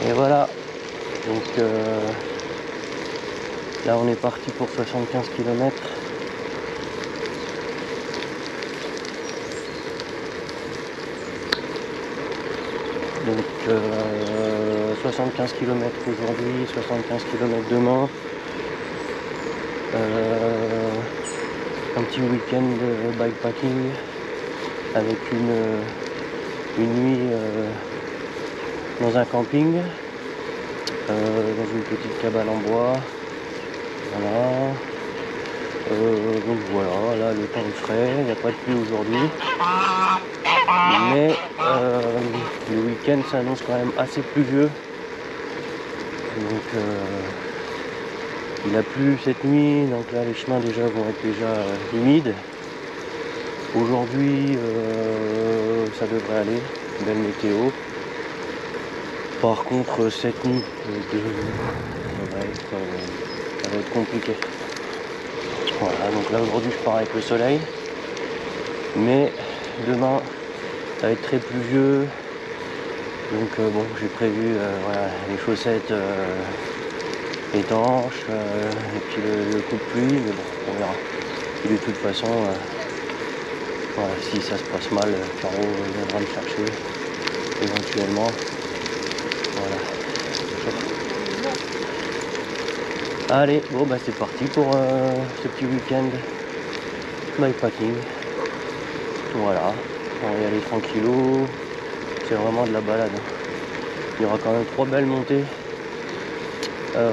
Et voilà, donc là on est parti pour 75 km. Donc 75 km aujourd'hui, 75 km demain. Un petit week-end de bikepacking avec une nuit dans un camping, dans une petite cabane en bois. Voilà. Donc voilà, là le temps est frais, il n'y a pas de pluie aujourd'hui. Mais le week-end s'annonce quand même assez pluvieux. Donc il a plu cette nuit, donc là les chemins déjà vont être déjà humides. Aujourd'hui ça devrait aller, belle météo. Par contre cette nuit ça va être compliqué. Voilà, donc là aujourd'hui je pars avec le soleil, mais demain ça va être très pluvieux. Donc bon, j'ai prévu voilà, les chaussettes étanches et puis le coup de pluie, mais bon, on verra. Et de toute façon, voilà, si ça se passe mal, Caro viendra me chercher éventuellement. Voilà. Allez, bon bah c'est parti pour ce petit week-end bikepacking. Voilà, on va y aller tranquillou, c'est vraiment de la balade. Il y aura quand même 3 belles montées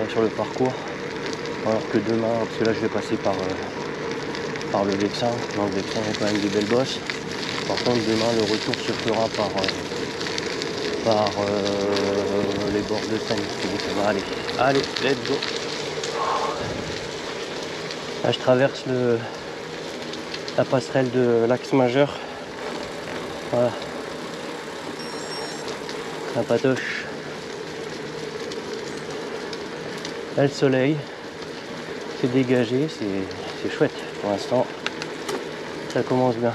sur le parcours, alors que demain, parce que là je vais passer par le Vexin, dans le Vexin il y a quand même des belles bosses. Par contre demain le retour se fera par les bords de Seine. Donc ça va aller. Allez, let's go. Là je traverse la passerelle de l'Axe Majeur. Voilà. La patoche. Là le soleil s'est dégagé, c'est chouette pour l'instant. Ça commence bien.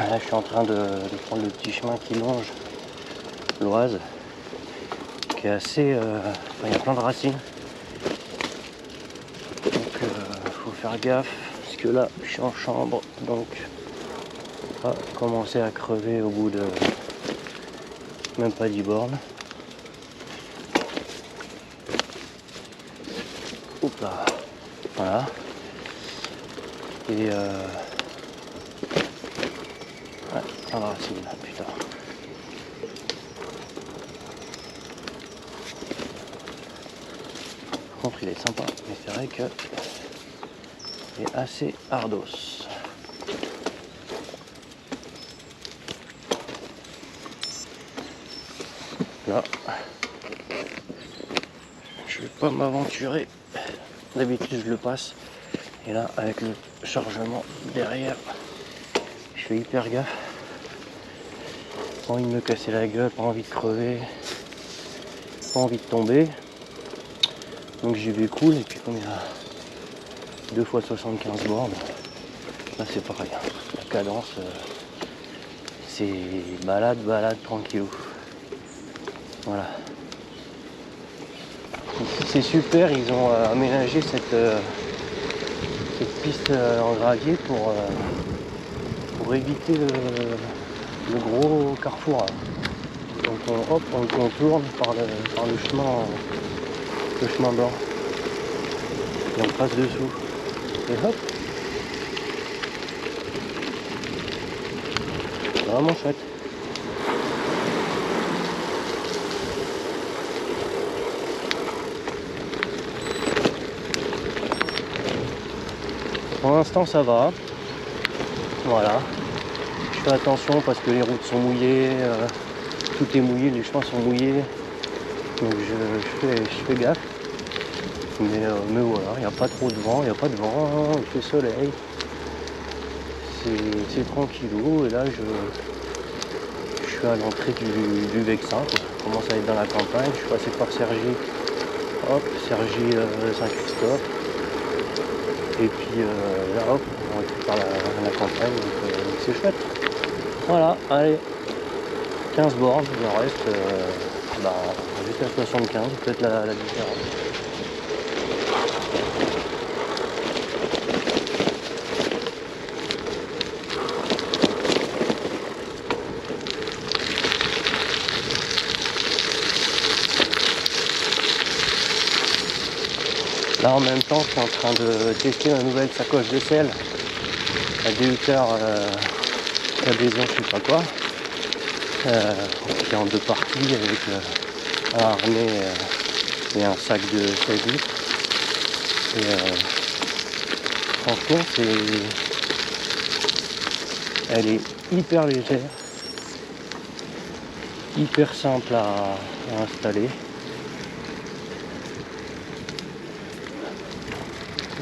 Là je suis en train de prendre le petit chemin qui longe l'Oise, qui est assez... il y a plein de racines. Donc faut faire gaffe, parce que là je suis en chambre, donc on va commencer à crever au bout de même pas 10 bornes. Oups là, voilà. Et ouais, plein de racines là, putain. Par contre il est sympa, mais c'est vrai que il est assez ardos. Là, je vais pas m'aventurer. D'habitude je le passe. Et là, avec le chargement derrière, je fais hyper gaffe. Pas envie de me casser la gueule, pas envie de crever, pas envie de tomber. Donc j'y vais cool. Et puis comme il y a 2 fois 75 bornes, Là c'est pareil, hein. La cadence c'est balade, tranquillou. Voilà. Ici c'est super, ils ont aménagé cette piste en gravier pour éviter le gros carrefour. Hein. Donc on contourne par le chemin blanc. Et on passe dessous. Et hop. C'est vraiment chouette. Pour l'instant ça va. Voilà. Je fais attention parce que les routes sont mouillées, tout est mouillé, les chemins sont mouillés. Donc je fais gaffe. Mais voilà, il n'y a pas trop de vent, il fait soleil. C'est tranquillou et là je suis à l'entrée du Vexin. Je commence à être dans la campagne, je suis passé par Cergy, Saint-Christophe. Et puis là hop, on est par la campagne, donc c'est chouette. Voilà, allez, 15 bornes, il en reste jusqu'à 75, peut-être la différence. Là en même temps je suis en train de tester ma nouvelle sacoche de sel, la DUTR adhésion je sais pas quoi, qui est en deux parties avec un harnais et un sac de 16 litres. Et franchement elle est hyper légère, hyper simple à installer.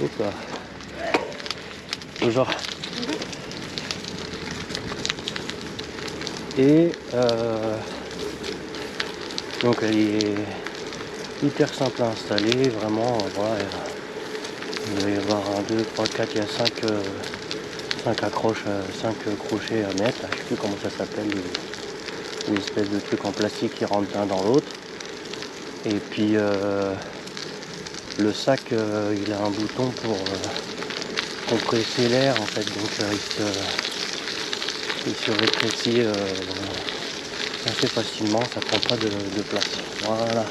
Opa. Bonjour. Et donc elle est hyper simple à installer, vraiment. Voilà, il va y avoir 1, 2, 3, 4, il y a 5 accroches, 5 crochets à mettre. Je sais plus comment ça s'appelle, les espèces de trucs en plastique qui rentrent l'un dans l'autre. Et puis le sac, il a un bouton pour compresser l'air en fait, donc il se rétrécit assez facilement, ça prend pas de place. Voilà.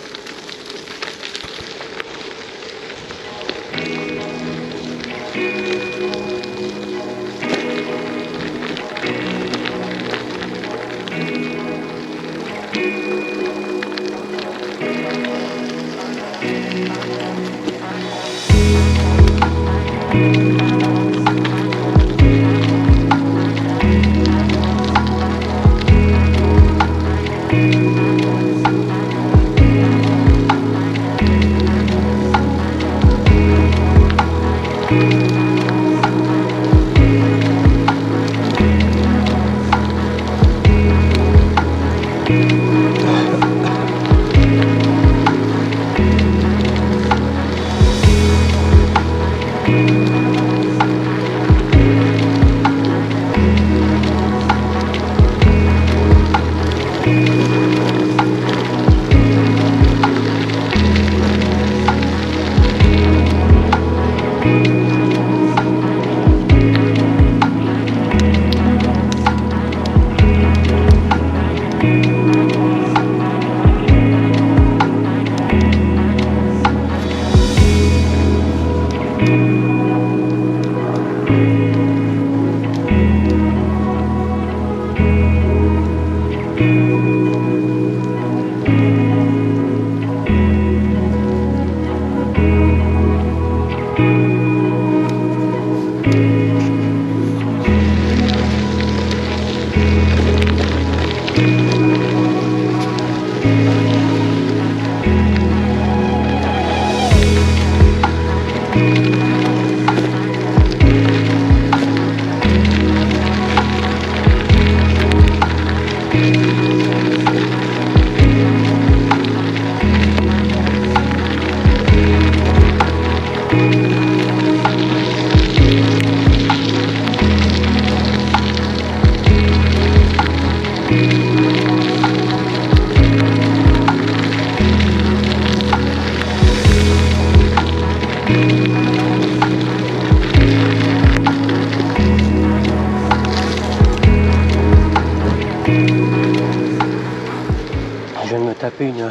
pris une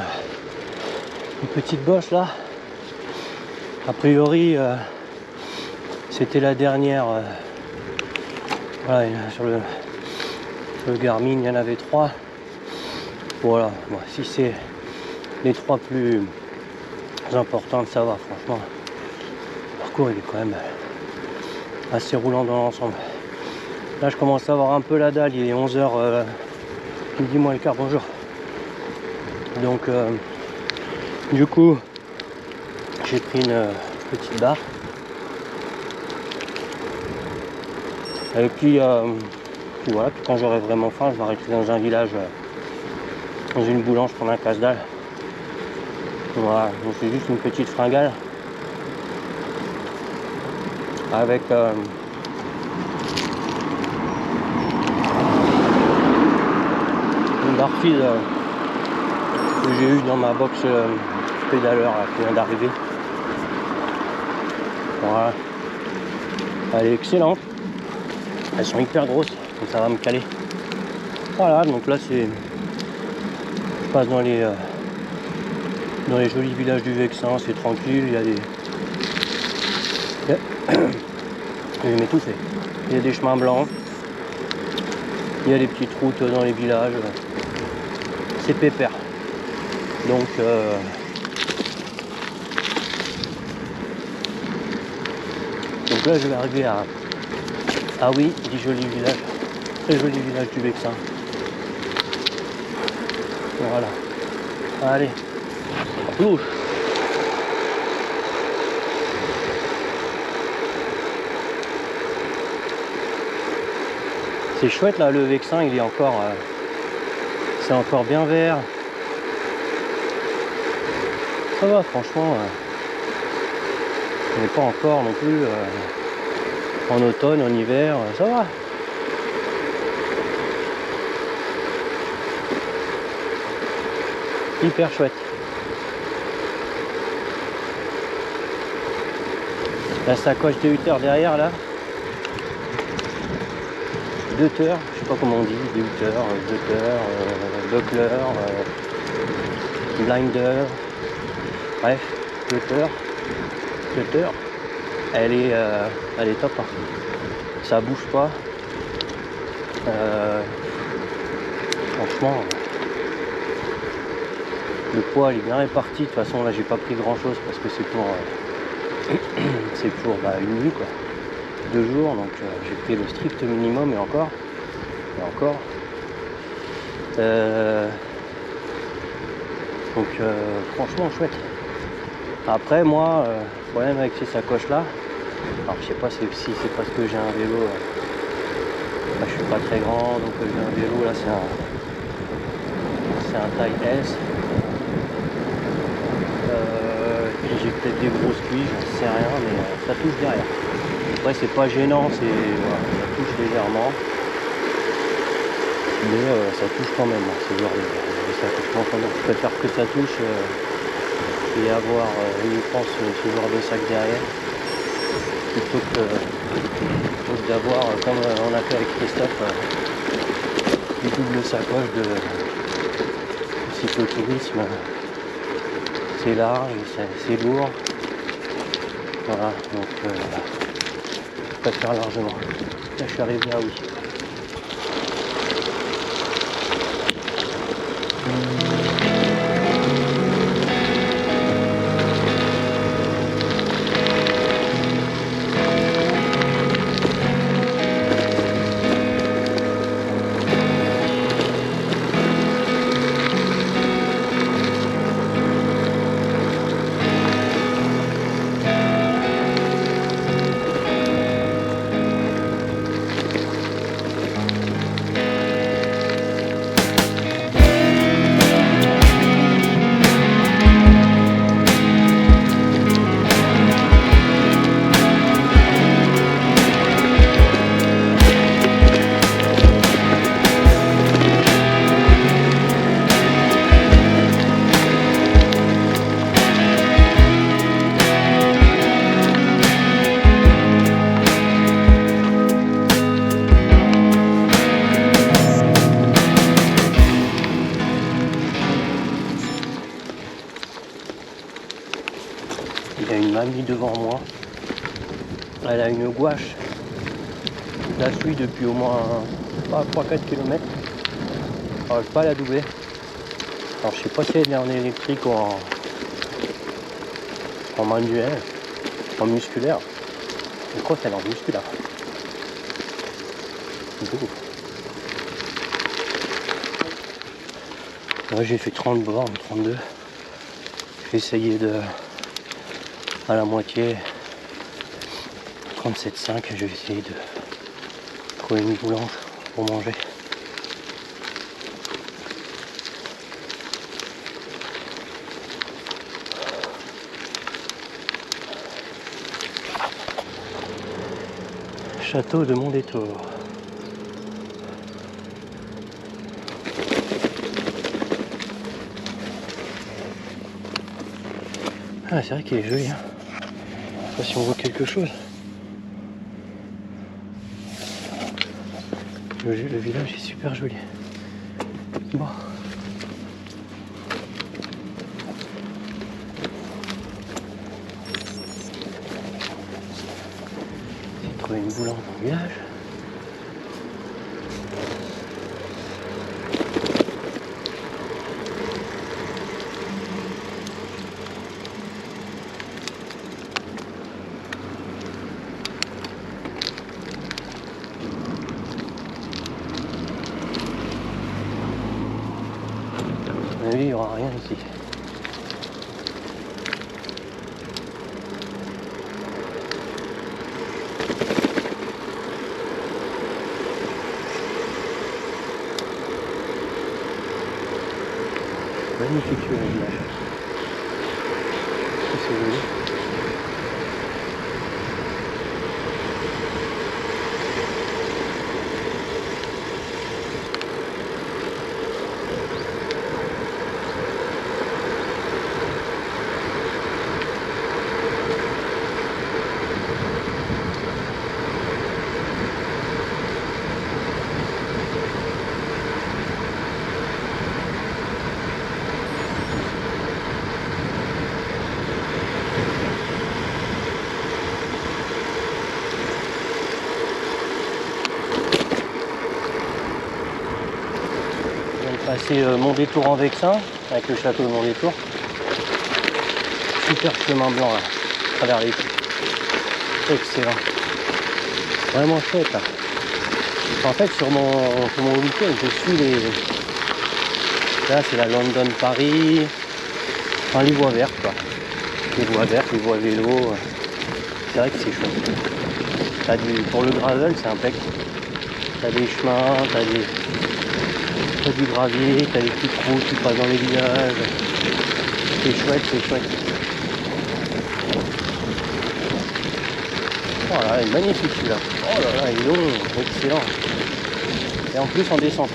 petite bosse là. A priori, c'était la dernière. Voilà, sur le Garmin, il y en avait 3. Voilà, bon, si c'est les 3 plus importantes, ça va, franchement. Le parcours, il est quand même assez roulant dans l'ensemble. Là, je commence à avoir un peu la dalle, il est 11h, midi moins le quart, bonjour. Donc, du coup, j'ai pris une petite barre. Et puis voilà, puis quand j'aurai vraiment faim, je vais arrêter dans un village, dans une boulange, prendre un casse-dalle. Voilà, donc c'est juste une petite fringale avec une barfide que j'ai eu dans ma box pédaleur là, qui vient d'arriver. Voilà, elle est excellente. Elles sont hyper grosses, donc ça va me caler. Voilà, donc là c'est, je passe dans les jolis villages du Vexin, c'est tranquille, il y a des, je vais m'étouffer. Il y a des chemins blancs, il y a des petites routes dans les villages, c'est pépère. Donc là je vais arriver à, ah oui, dit joli village, très joli village du Vexin. Voilà, allez, louche. C'est chouette là, le Vexin, il est encore, c'est encore bien vert. Ça va, franchement, on n'est pas encore non plus en automne, en hiver, ça va. Hyper chouette. La sacoche de 8 heures derrière là. 2 heures, je sais pas comment on dit, 8 heures, 2 heures, buckler, blinder, bref, 2 heures. Elle est top, hein. Ça bouge pas. Franchement, le poids il est bien réparti. De toute façon là j'ai pas pris grand chose parce que c'est pour une nuit quoi, 2 jours, donc j'ai pris le strict minimum et encore. Donc franchement chouette. Après moi, le problème avec ces sacoches là, alors je sais pas si c'est parce que j'ai un vélo, je suis pas très grand, donc j'ai un vélo là, c'est un taille S. Puis j'ai peut-être des grosses cuisses, j'en sais rien, mais ça touche derrière. Après c'est pas gênant, voilà, ça touche légèrement, mais ça touche quand même, c'est genre ça touche quand même. Je préfère que ça touche et avoir uniquement ce genre de sac derrière plutôt que d'avoir, comme on a fait avec Christophe, du double sacoche de cyclotourisme. C'est large, c'est lourd. Voilà, donc je préfère largement. Là je suis arrivé à oui. devant moi. Elle a une gouache. Je la suis depuis au moins 3-4 km. J'arrive pas à la doubler. Alors je sais pas si elle est en électrique ou en manuel, en musculaire. Je crois qu'elle est en musculaire. Là j'ai fait 30 bornes, 32. J'ai essayé de à la moitié 37,5. Je vais essayer de trouver une boulange pour manger. Château de Mondétour. Ah, c'est vrai qu'il est joli, hein. Je sais pas si on voit quelque chose. Le village est super joli. Bon. J'ai trouvé une boulange dans le village. Mais il n'y aura rien ici. Magnifique le village. C'est joli. C'est Mondétour en Vexin, avec le château de Mondétour. Super chemin blanc là, à travers les puits. Excellent. Vraiment chouette là. En fait sur mon week-end je suis les. Là c'est la London Paris. Enfin les voies vertes quoi. Les voies vertes, les voies vélo. C'est vrai que c'est chouette. Pour le gravel c'est impec. T'as des chemins, t'as du gravier, t'as des petites routes qui passent dans les villages. C'est chouette, c'est chouette. Voilà, il est magnifique celui-là. Oh là là, il est long, excellent. Et en plus en descente.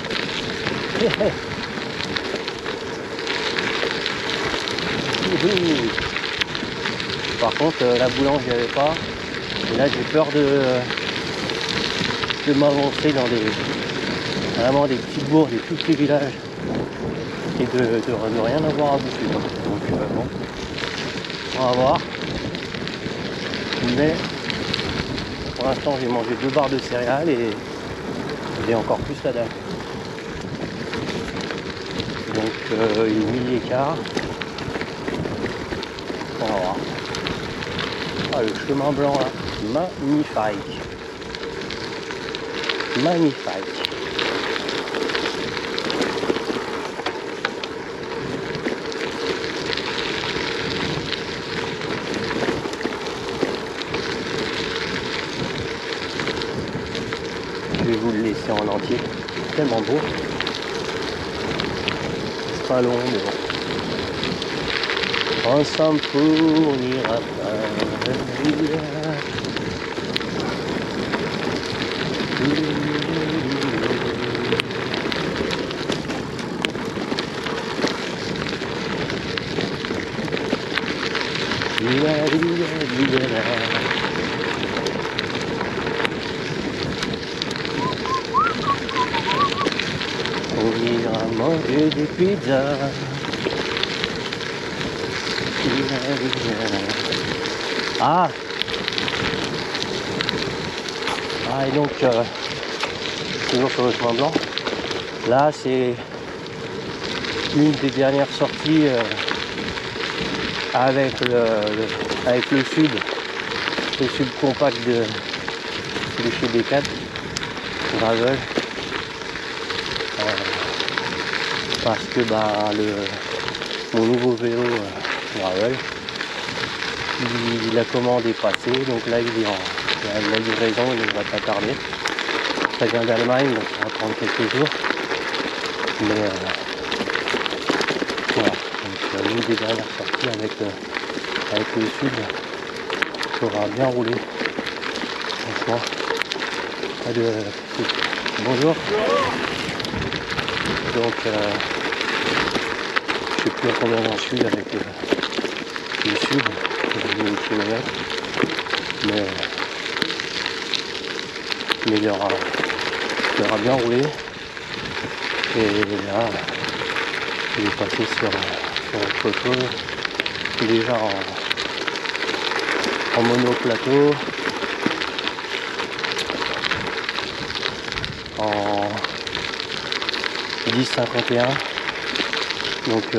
Par contre, la boulange, il n'y avait pas. Et là, j'ai peur de m'avancer dans vraiment des petites bourgs, des tout petits villages et de rien avoir à bouffer. Donc bon, on va voir. Mais pour l'instant j'ai mangé 2 barres de céréales et j'ai encore plus la dalle. Donc il est 12h15. On va voir. Ah, le chemin blanc là, magnifique. Magnifique. Je vais vous le laisser en entier. Tellement beau. C'est pas long, mais bon. Ensemble fournira pas le village. On ira manger des pizzas. Ah, et donc toujours sur le chemin blanc. Là c'est une des dernières sorties avec le sub compact de chez D4 Gravel, parce que mon nouveau vélo Gravel, la commande est passée, donc là il est la livraison, il ne va pas tarder. Ça vient d'Allemagne, donc ça va prendre quelques jours, mais voilà, donc une des dernières sorties avec le sud, ça aura bien roulé, franchement. Pas de... Bonjour. Donc je sais plus à combien j'en suis avec le sud, le kilomètre, mais il aura bien roulé. Et là il est passé sur autre chose, déjà en monoplateau, en 1051, donc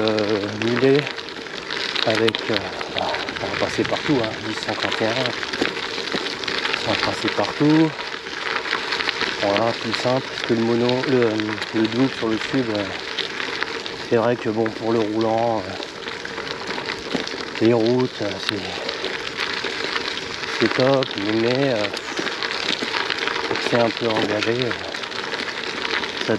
mulet avec ça va passer partout, 1051, ça va passer partout. Voilà, plus simple, parce que le double sur le sud, c'est vrai que bon, pour le roulant, les routes, c'est top, mais c'est un peu engagé, ça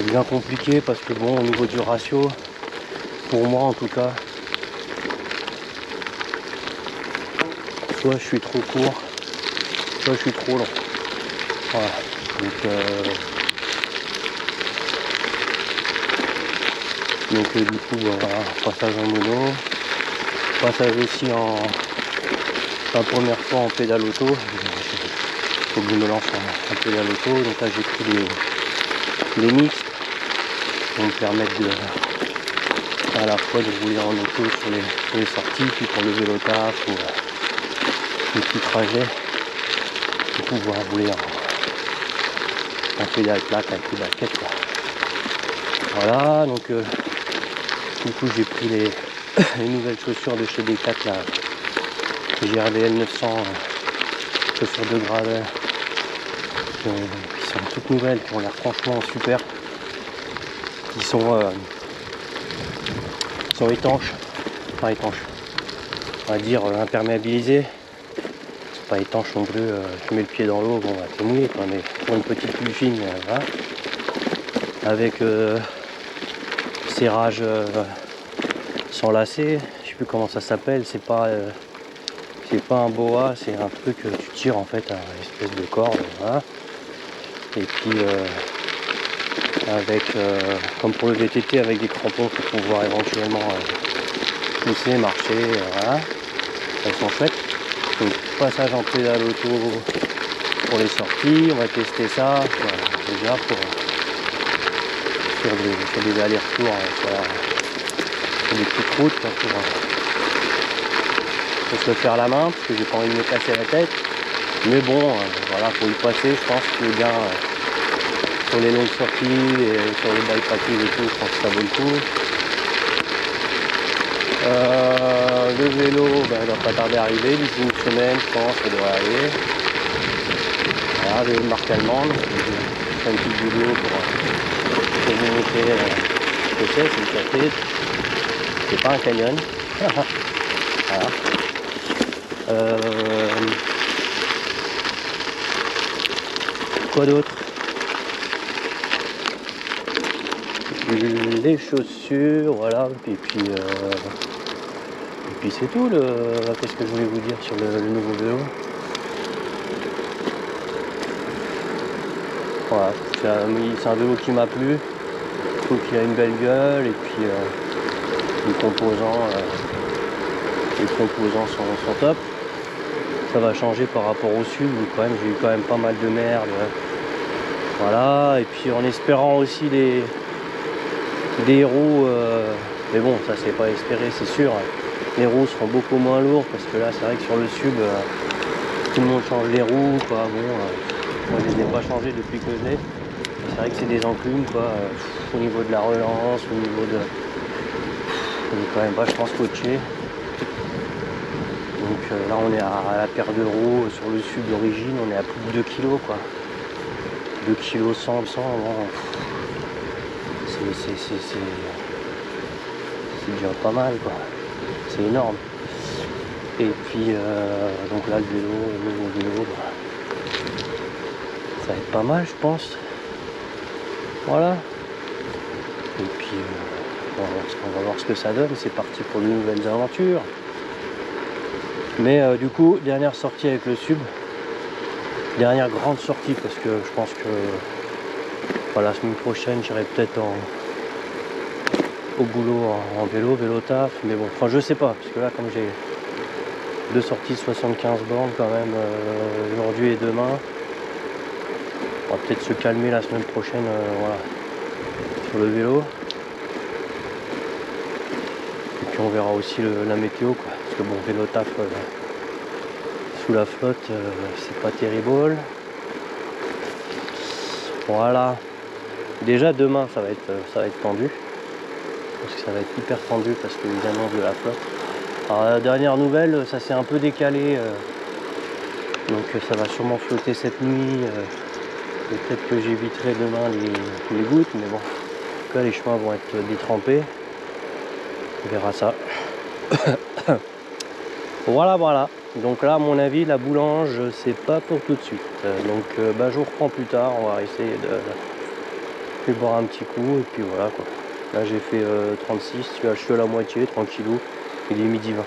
devient compliqué, parce que bon, au niveau du ratio, pour moi en tout cas, soit je suis trop court, soit je suis trop long. Voilà, donc du coup voilà, passage en mono, passage aussi la première fois en pédale auto. Faut que je me lance en pédale auto, donc là j'ai pris les mix pour me permettre à la fois de rouler en auto sur les sorties, puis pour le vélo taf ou les petits trajets, pour pouvoir rouler en pédale plate avec les baskets, quoi. Voilà, donc du coup j'ai pris les nouvelles chaussures de chez D4 là, GRDL 900, chaussures de gravel, qui sont toutes nouvelles, qui ont l'air franchement super, qui sont étanches, enfin étanches, on va dire imperméabilisées. Pas étanche non plus, je mets le pied dans l'eau, bon bah c'est mouillé quoi, mais pour une petite pluie fine, voilà. Avec serrage sans lacet, je sais plus comment ça s'appelle, c'est pas un boa, c'est un truc que tu tires en fait à une espèce de corde, voilà. Et puis avec comme pour le VTT, avec des crampons pour pouvoir éventuellement pousser, marcher, voilà. Elles sont chouettes. Donc passage en pédale auto pour les sorties, on va tester ça, voilà, déjà sur des allers-retours sur des petites routes là, pour se le faire la main, parce que j'ai pas envie de me casser la tête. Mais bon, voilà, faut y passer, je pense que bien sur les longues sorties et sur le bikepacking et tout, je pense que ça vaut le coup. Le vélo, il va pas tarder à arriver, d'ici une semaine, je pense, ça devrait arriver. Voilà, vélo de marque allemande, je fais une petite vidéo pour vous montrer ce que c'est une café. C'est pas un canyon. Voilà. Quoi d'autre? Les chaussures, voilà, et puis c'est tout. Qu'est-ce que je voulais vous dire sur le nouveau vélo? Voilà, c'est un vélo qui m'a plu. Je trouve qu'il a une belle gueule, et puis les composants sont top. Ça va changer par rapport au sud, où quand même j'ai eu pas mal de merde. Voilà, et puis en espérant aussi des roues, mais bon, ça c'est pas espéré, c'est sûr. Les roues seront beaucoup moins lourdes parce que là c'est vrai que sur le sub tout le monde change les roues quoi. Bon, moi je les ai pas changées depuis que je l'ai. C'est vrai que c'est des enclumes quoi. Au niveau de la relance, au niveau de... On est quand même vachement scotché. Donc là on est à la paire de roues sur le sub d'origine, on est à plus de 2 kg quoi. 2 kg 100, bon, c'est déjà pas mal quoi. C'est énorme. Et puis donc là le vélo, le nouveau vélo, ça va être pas mal je pense. Voilà. Et puis on va voir ce que ça donne, c'est parti pour de nouvelles aventures. Mais du coup, dernière sortie avec le sub, dernière grande sortie parce que je pense que voilà, la semaine prochaine j'irai peut-être au boulot en vélo taf, mais bon, enfin je sais pas, parce que là comme j'ai 2 sorties de 75 bornes quand même aujourd'hui et demain, on va peut-être se calmer la semaine prochaine voilà, sur le vélo. Et puis on verra aussi la météo quoi, parce que bon vélo taf sous la flotte c'est pas terrible. Voilà. Déjà demain ça va être tendu. Parce que ça va être hyper tendu parce que les annonces de la flotte. Alors la dernière nouvelle, ça s'est un peu décalé. Donc ça va sûrement flotter cette nuit. Peut-être que j'éviterai demain les gouttes, mais bon. En tout cas les chemins vont être détrempés. On verra ça. Voilà. Donc là à mon avis la boulange c'est pas pour tout de suite. Donc je vous reprends plus tard, on va essayer de boire un petit coup et puis voilà quoi. Là j'ai fait 36, je suis à la moitié, tranquillou, il est midi 20.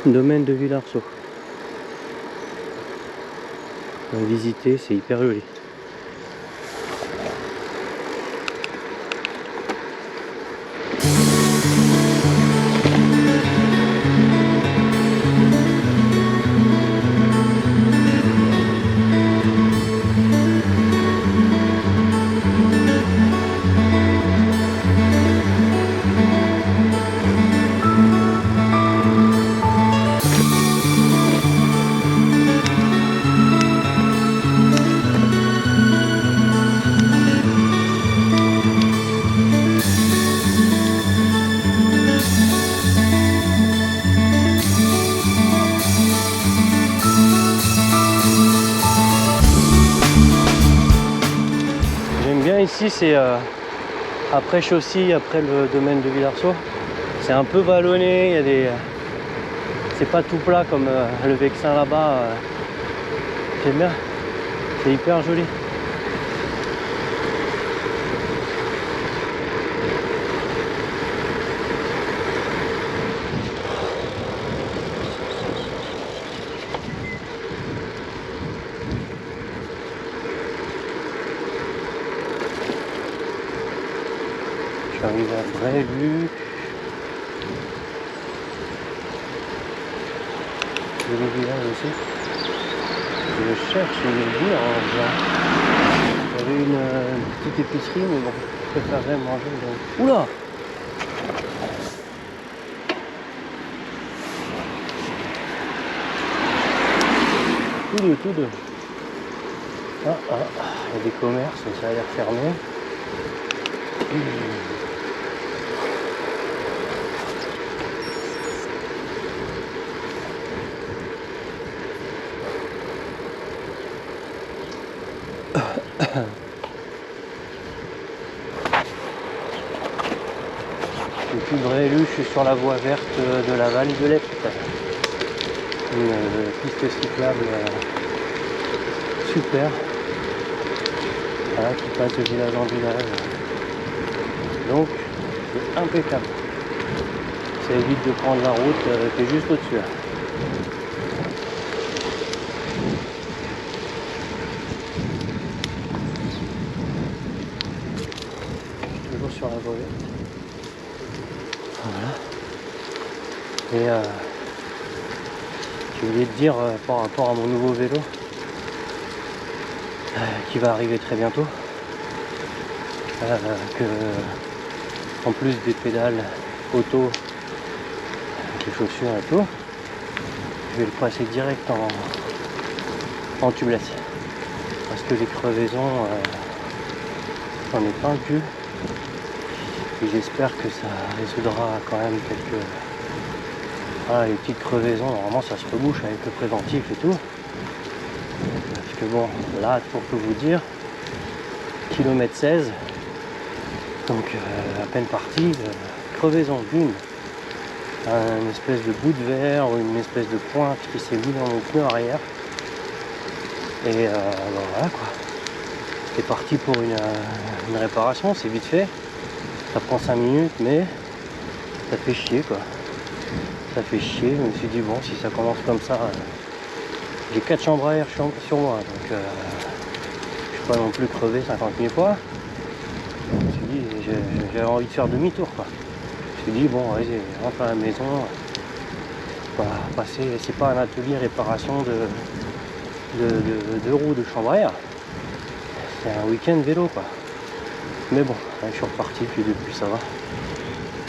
Domaine de Villarceau. On va visiter, c'est hyper joli. Ici c'est après Chaussy, après le domaine de Villarceau, c'est un peu vallonné, il y a des... c'est pas tout plat comme le Vexin là-bas, j'aime bien, c'est hyper joli. Je suis arrivé à Brélu. C'est le village aussi. Je cherche une boulange. J'avais une petite épicerie, mais bon, je préférerais manger donc. Oula! Tout deux. Ah, il y a des commerces, ça a l'air fermé. Depuis Brélu, je suis sur la voie verte de la vallée de l'Epte. Une piste cyclable super. Voilà, qui passe de village en village. Donc, c'est impeccable. Ça évite de prendre la route qui est juste au-dessus. Là. Toujours sur la voie verte. Voilà. Et je voulais te dire par rapport à mon nouveau vélo qui va arriver très bientôt, que en plus des pédales auto, les chaussures et tout, je vais le passer direct en tubeless parce que les crevaisons, j'en ai plein le cul et j'espère que ça résoudra quand même quelques les petites crevaisons. Normalement ça se rebouche avec le préventif et tout, parce que bon, là pour tout vous dire, kilomètre 16, donc à peine parti, crevaison d'une, une espèce de bout de verre ou une espèce de pointe qui s'est mis dans mon pneu arrière, et bon, voilà quoi, c'est parti pour une réparation. C'est vite fait, ça prend 5 minutes, mais ça fait chier quoi, ça fait chier. Je me suis dit bon, si ça commence comme ça, j'ai 4 chambres à air sur moi, donc je suis pas non plus crevé 50 000 fois. Je me suis dit, j'avais envie de faire demi-tour quoi. Je me suis dit bon, vas-y, rentre à la maison, passer, c'est pas un atelier réparation de roues de chambre à air, c'est un week-end vélo quoi. Mais bon, je suis reparti, puis depuis ça va.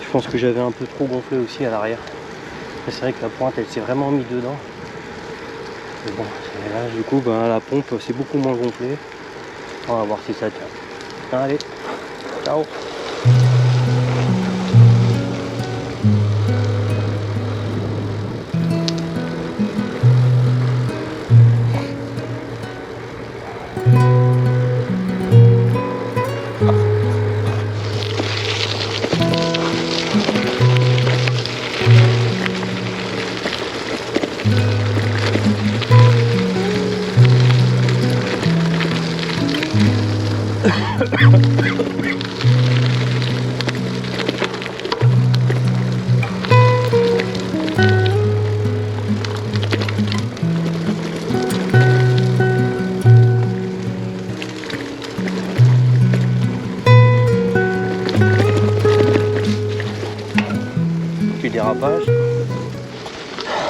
Je pense que j'avais un peu trop gonflé aussi à l'arrière. C'est vrai que la pointe elle s'est vraiment mise dedans. Mais bon, là du coup la pompe c'est beaucoup moins gonflé. On va voir si ça tient. Allez, ciao. Dérapage.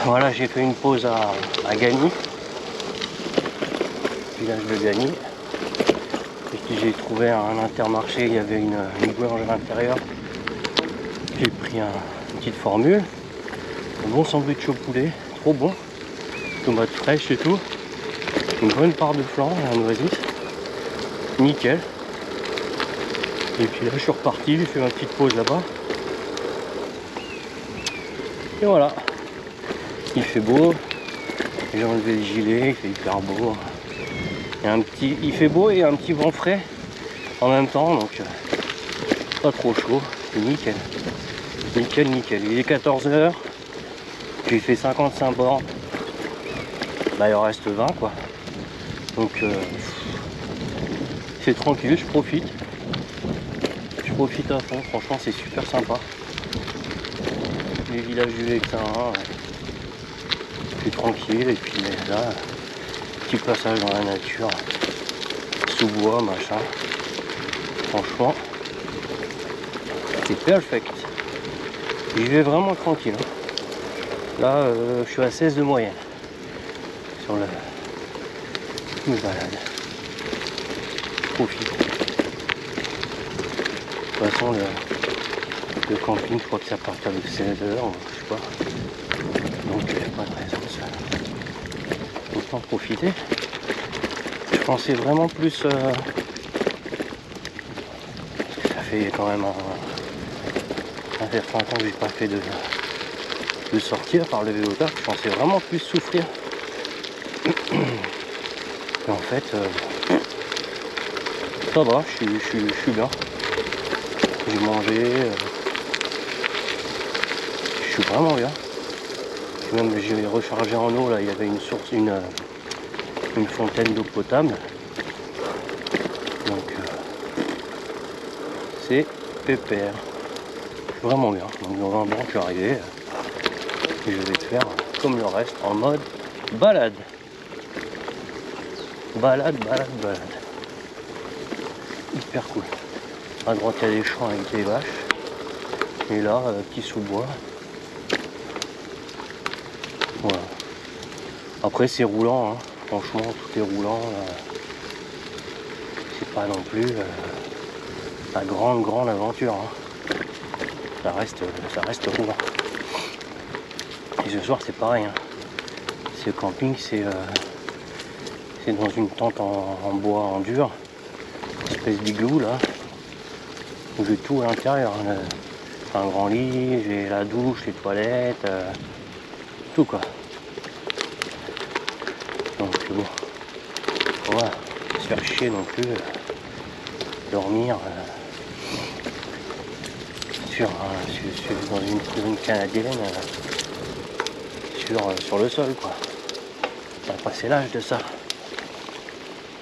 Voilà, j'ai fait une pause à Gagny, village de Gagny. Et puis j'ai trouvé un Intermarché, il y avait une boulangerie à l'intérieur. J'ai pris une petite formule, un bon sandwich au poulet, trop bon, tomate fraîche et tout, une bonne part de flan à la noisette, nickel. Et puis là je suis reparti, j'ai fait ma petite pause là-bas. Et voilà, il fait beau, j'ai enlevé le gilet, il fait hyper beau. Il fait beau et un petit vent frais en même temps, donc pas trop chaud, c'est nickel. Nickel, nickel. Il est 14 h, j'ai fait 55 bornes, il en reste 20 quoi. Donc c'est tranquille, je profite à fond, franchement c'est super sympa. Les villages du Vexin, c'est tranquille, et puis là, petit passage dans la nature, sous bois, machin. Franchement, c'est perfect. J'y vais vraiment tranquille. Là, je suis à 16 de moyenne sur le balade. Je profite. De toute façon, le camping, je crois que c'est à partir de 16 h, je sais pas. Donc il n'y a pas de raison, ça. Autant profiter. Je pensais vraiment plus. Ça fait quand même. Ça fait 30 ans que j'ai pas fait de sortir par le vélo tard. Je pensais vraiment plus souffrir. Et en fait, ça va, je suis bien. J'ai mangé. Je suis vraiment bien. Même j'ai rechargé en eau, là il y avait une source, une fontaine d'eau potable. Donc c'est pépère. Je suis vraiment bien. Donc dans un banc je suis arrivé. Et je vais faire comme le reste en mode balade. Balade. Hyper cool. À droite il y a des champs avec des vaches. Et là, petit sous-bois. Voilà. Après c'est roulant, hein. Franchement tout est roulant. C'est pas non plus la grande aventure. Hein. Ça reste roulant. Et ce soir c'est pareil. Hein. Ce camping c'est dans une tente en bois en dur, une espèce d'igloo là, où j'ai tout à l'intérieur. Hein. Un grand lit, j'ai la douche, les toilettes, tout quoi. Donc bon, voilà, se faire chier non plus, dormir dans une canadienne sur le sol quoi. On a passé l'âge de ça.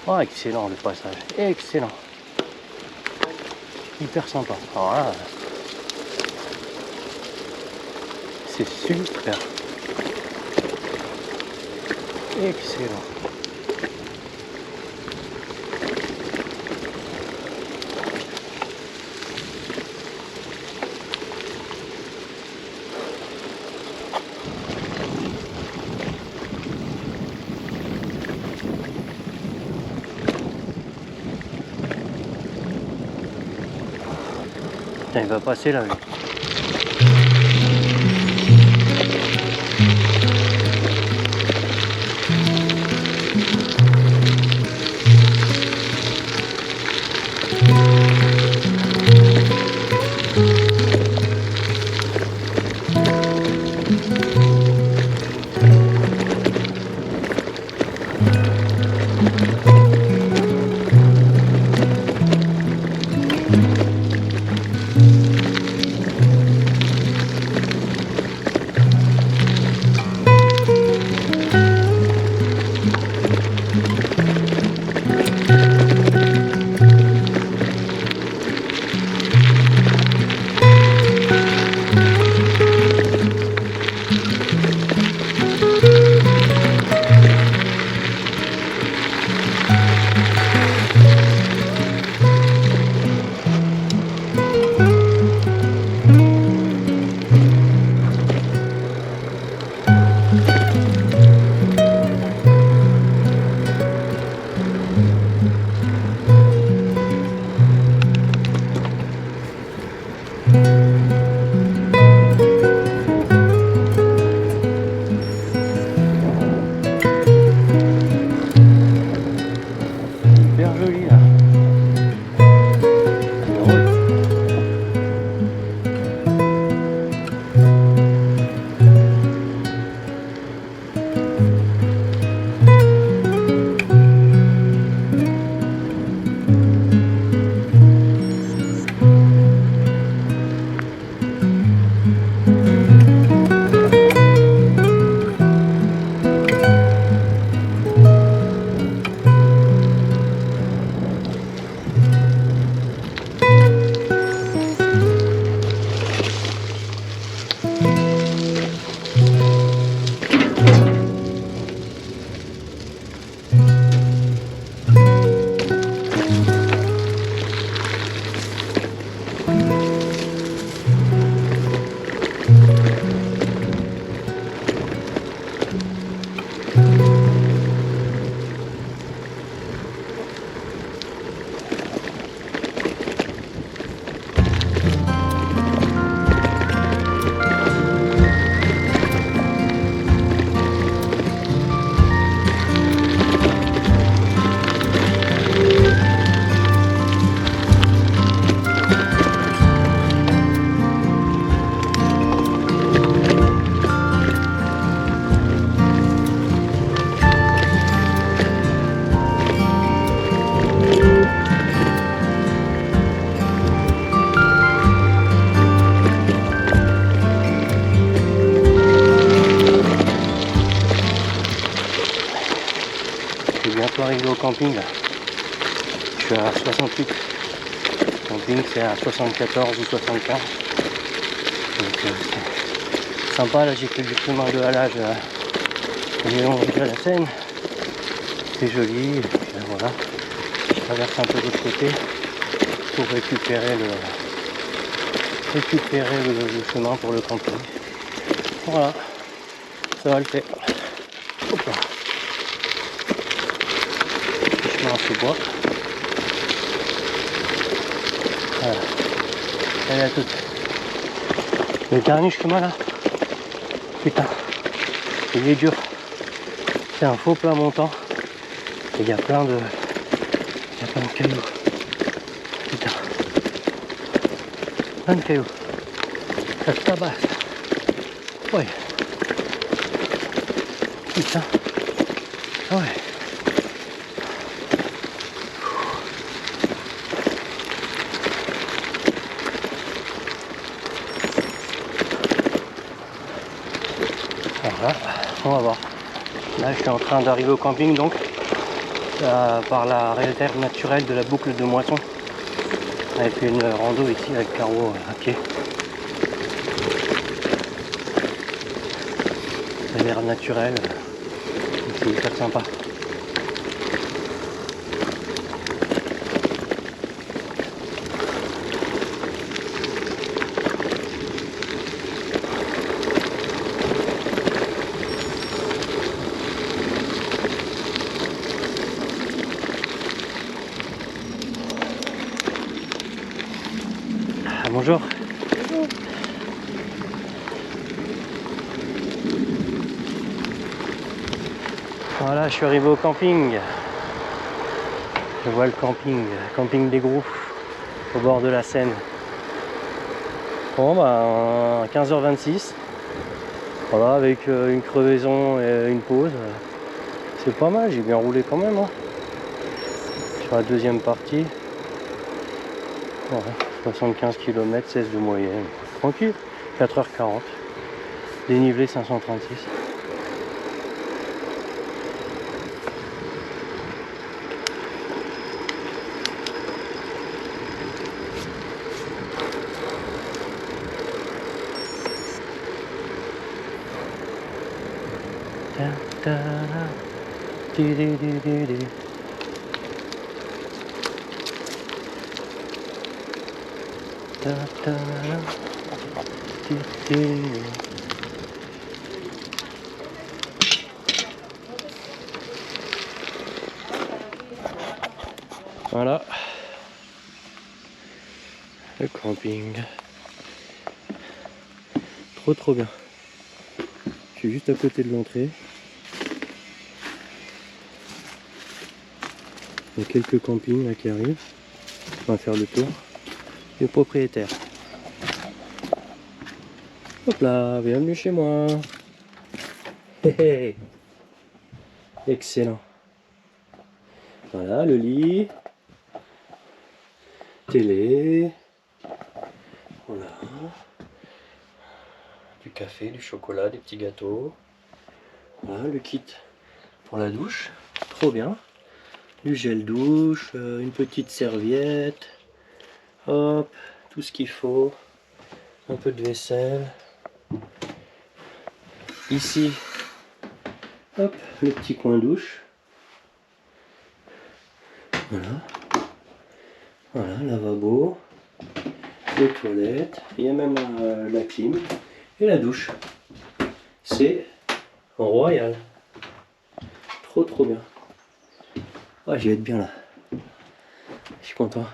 Oh excellent le passage, excellent. Hyper sympa. Alors là, c'est super. Excellent. Putain, il va passer là lui. Arrivé au camping là. Je suis à 68. Le camping c'est à 74 ou 75. Donc c'est sympa là, j'ai fait du chemin de halage au long de la Seine. C'est joli. Et puis, là, voilà. Je traverse un peu de l'autre côté pour récupérer le chemin pour le camping. Voilà, ça va le faire. Hop là. en sous-bois. Voilà. Elle est toute. Le dernier chemin là, putain, il est dur. C'est un faux plat montant. Et il y a plein de cailloux. Putain. Plein de cailloux. Ça te tabasse. Ouais. Putain. Ouais. Voilà, on va voir. Là, je suis en train d'arriver au camping, donc par la réserve naturelle de la boucle de Moisson. On avait fait une rando ici avec Caro à pied. Réserve naturelle, c'est hyper sympa. Ah, bonjour. Voilà, je suis arrivé au camping. Je vois le camping des Groux, au bord de la Seine. Bon, bah, 15h26. Voilà, avec une crevaison et une pause. C'est pas mal, j'ai bien roulé quand même. Hein. Sur la deuxième partie. Voilà, 75 km, 16 de moyenne. Tranquille, 4h40. Dénivelé 536. Voilà le camping, trop bien. Je suis juste à côté de l'entrée. Il y a quelques campings là qui arrivent. On va faire le tour du propriétaire. Hop là, bienvenue chez moi. Hey, hey. Excellent. Voilà le lit, télé, voilà, du café, du chocolat, des petits gâteaux. Voilà le kit pour la douche, trop bien. Du gel douche, une petite serviette, hop, tout ce qu'il faut, un peu de vaisselle. Ici, hop, le petit coin douche. Voilà, lavabo, les toilettes, il y a même la clim et la douche. C'est royal. Trop bien. Ah, je vais être bien là. Je suis content.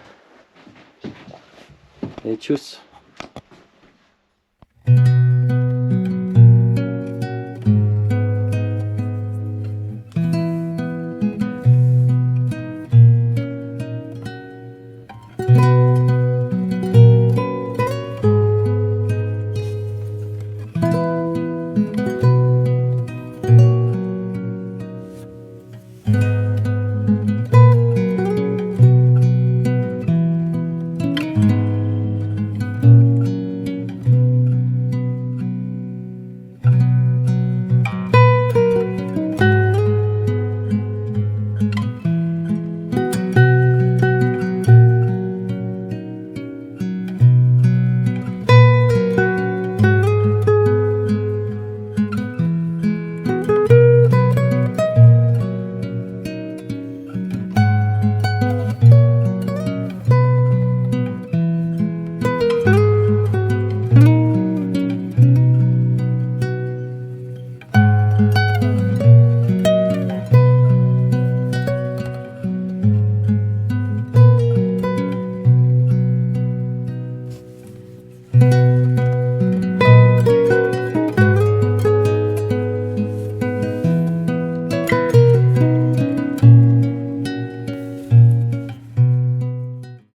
Allez, tchuss.